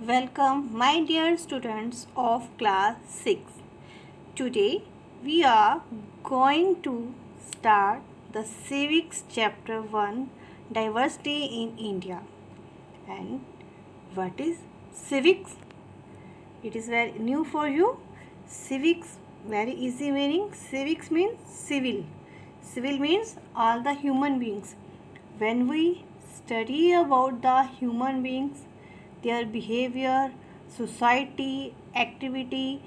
Welcome, my dear students of class 6. Today we are going to start the civics chapter 1 diversity in India. And what is civics? It is very new for you. Civics, very easy meaning. Civics means civil. Civil means all the human beings. When we study about the human beings, their behavior, society, activity,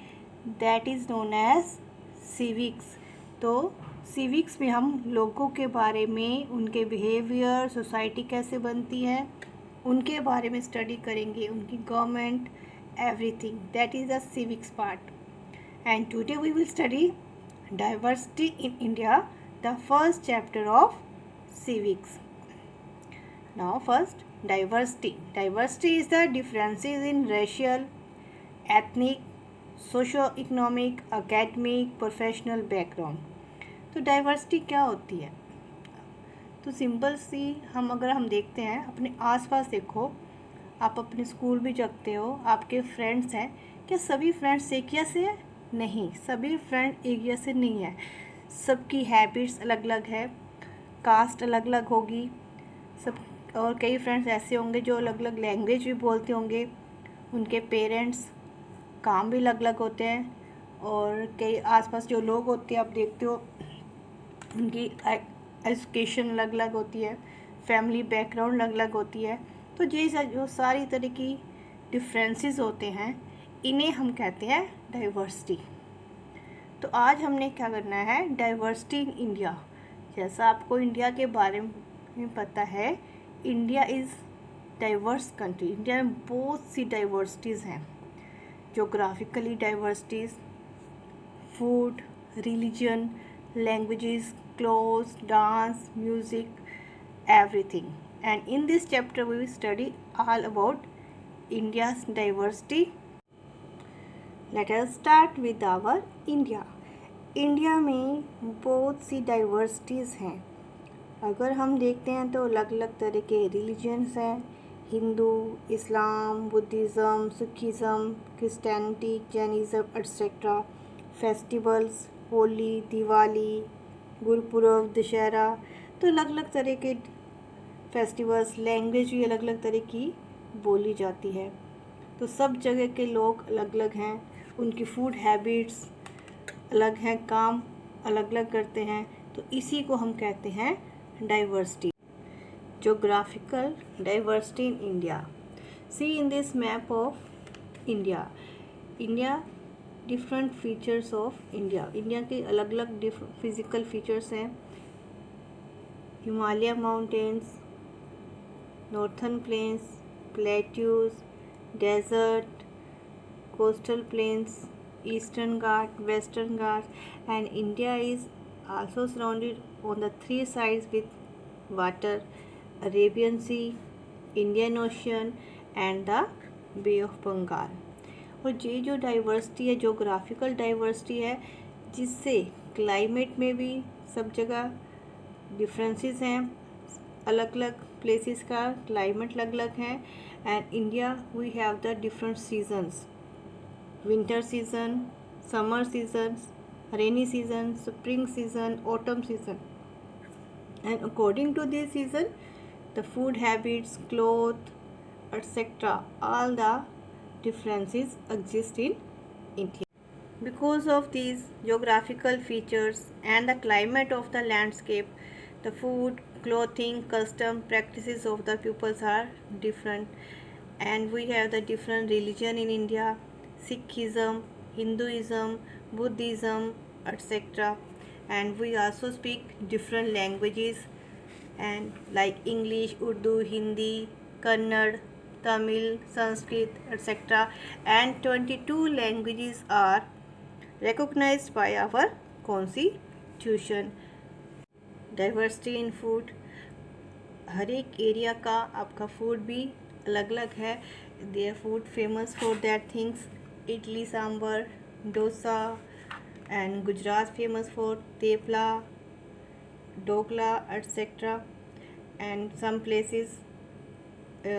that is known as civics. तो civics में हम लोगों के बारे में, उनके behavior, society कैसे बनती है, उनके बारे में स्टडी करेंगे, उनकी government, everything. That is the civics part. And today we will study diversity in India, the first chapter of civics. Now first, diversity. Diversity is the differences in racial, ethnic, socio-economic, academic, professional background. तो diversity क्या होती है? तो simple सी अगर हम देखते हैं, अपने आसपास देखो, आप अपने स्कूल भी जाते हो, आपके फ्रेंड्स हैं, क्या सभी फ्रेंड्स एक जैसे हैं? नहीं, सभी फ्रेंड एक जैसे नहीं है। सबकी हैबिट्स अलग अलग है, कास्ट अलग अलग होगी, सब। और कई फ्रेंड्स ऐसे होंगे जो अलग अलग लैंग्वेज भी बोलते होंगे, उनके पेरेंट्स काम भी अलग अलग होते हैं, और कई आसपास जो लोग होते हैं आप देखते हो उनकी एजुकेशन अलग अलग होती है, फैमिली बैकग्राउंड अलग अलग होती है। तो ये जो सारी तरह की डिफरेंसेस होते हैं, इन्हें हम कहते हैं डाइवर्सिटी। तो आज हमने क्या करना है, डाइवर्सिटी इन इंडिया। जैसा आपको इंडिया के बारे में पता है, India is diverse country. India में बहुत सी डाइवर्सिटीज़ हैं, geographically diversities, food, religion, languages, clothes, dance, music, everything. And in this chapter we will study all about India's diversity. Let us start with our India. India में बहुत सी diversities हैं। अगर हम देखते हैं तो अलग अलग तरह के रिलीजन्स हैं, Hindu, Islam, Buddhism, Sikhism, Christianity, Jainism etcetera. Festivals, Holi, Diwali, Gurpurab, Dussehra, तो अलग अलग तरह के फेस्टिवल्स। लैंग्वेज भी अलग अलग तरह की बोली जाती है। तो सब जगह के लोग अलग अलग हैं, उनकी फूड हैबिट्स अलग हैं, काम अलग अलग करते हैं। तो इसी को हम कहते हैं diversity. Geographical diversity in India. See in this map of India. India different features of India. India के अलग अलग फिजिकल फीचर्स हैं। Himalaya mountains, northern plains, plateaus, desert, coastal plains, eastern ghat, western ghat, and India is also surrounded on the three sides with water: Arabian Sea, Indian Ocean and the Bay of Bengal. और ये जो diversity है, geographical diversity है, जिससे climate में भी सब जगह डिफरेंसेस हैं, अलग अलग प्लेसेस का क्लाइमेट अलग अलग है। And India we have the different seasons: winter season, summer season, rainy season, spring season, autumn season. And according to this season the food habits, cloth etcetera, all the differences exist in India. Because of these geographical features and the climate of the landscape, the food, clothing, custom, practices of the peoples are different. And we have the different religion in India: Sikhism, Hinduism, Buddhism, etc. And we also speak different languages, and like English, Urdu, Hindi, Kannada, Tamil, Sanskrit, etc. And 22 languages are recognized by our constitution. Diversity in food. हर एक area का आपका food भी अलग अलग है. Their food famous for that things: idli sambar, dosa, and Gujarat famous for thepla, dokla, etc. And some places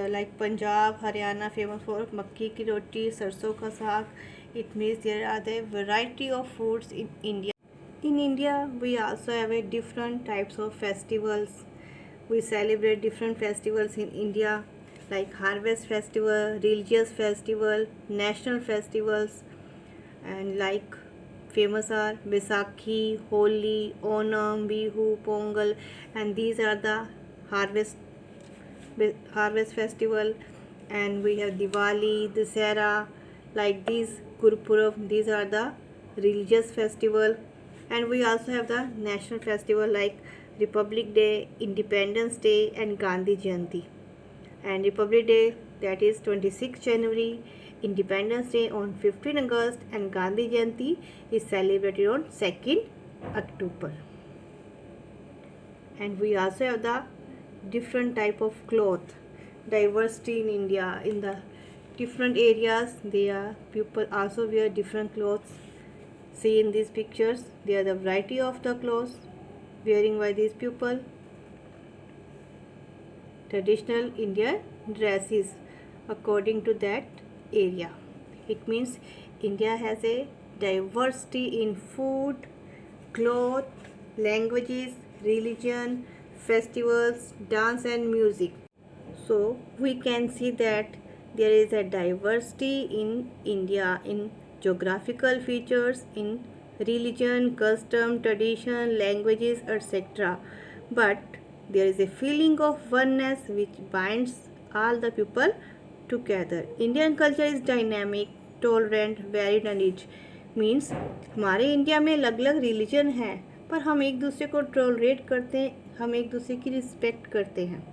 like Punjab, Haryana famous for makki ki roti, sarson ka saag. It means there are the variety of foods in India. In India, we also have a different types of festivals. We celebrate different festivals in India, like harvest festival, religious festival, national festivals, and like famous are Vaisakhi, Holi, Onam, Bihu, Pongal, and these are the harvest harvest festival. And we have Diwali, Dussehra, like these Gurpurab. These are the religious festival. And we also have the national festival like Republic Day, Independence Day, and Gandhi Jayanti. And Republic Day, that is 26 January, Independence Day on 15 August, and Gandhi Jayanti is celebrated on 2nd October. And we also have the different type of cloth diversity in India. In the different areas, there people also wear different clothes. See in these pictures, there are the variety of the clothes wearing by these people. Traditional Indian dresses according to that area. It means India has a diversity in food, cloth, languages, religion, festivals, dance, and music. So we can see that there is a diversity in India in geographical features, in religion, custom, tradition, languages, etc. But there is a feeling of oneness which binds all the people together. Indian culture is dynamic, tolerant, varied and rich. Means हमारे India में अलग अलग religion है, पर हम एक दूसरे को टॉलरेट करते हैं, हम एक दूसरे की रिस्पेक्ट करते हैं.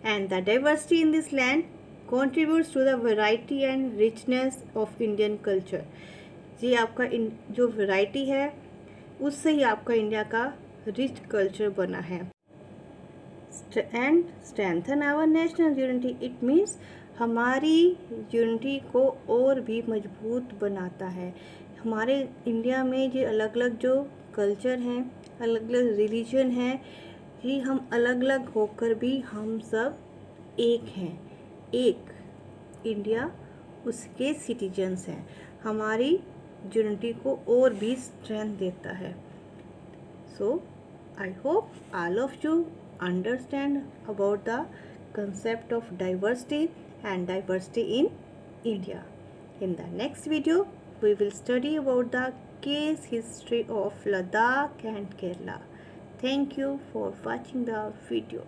And the diversity in this land contributes to the variety and richness of Indian culture. ये आपका जो वैरायटी है उससे ही आपका इंडिया का रिच कल्चर बना है. And strengthen our national unity. It means हमारी यूनिटी को और भी मजबूत बनाता है. हमारे इंडिया में जो अलग अलग जो कल्चर हैं, अलग अलग रिलीजन हैं, ये हम अलग अलग होकर भी हम सब एक हैं. एक इंडिया, उसके सिटीजन्स हैं. हमारी यूनिटी को और भी स्ट्रेंथ देता है. So I hope all of you understand about the concept of diversity and diversity in India. In the next video, we will study about the case history of Ladakh and Kerala. Thank you for watching the video.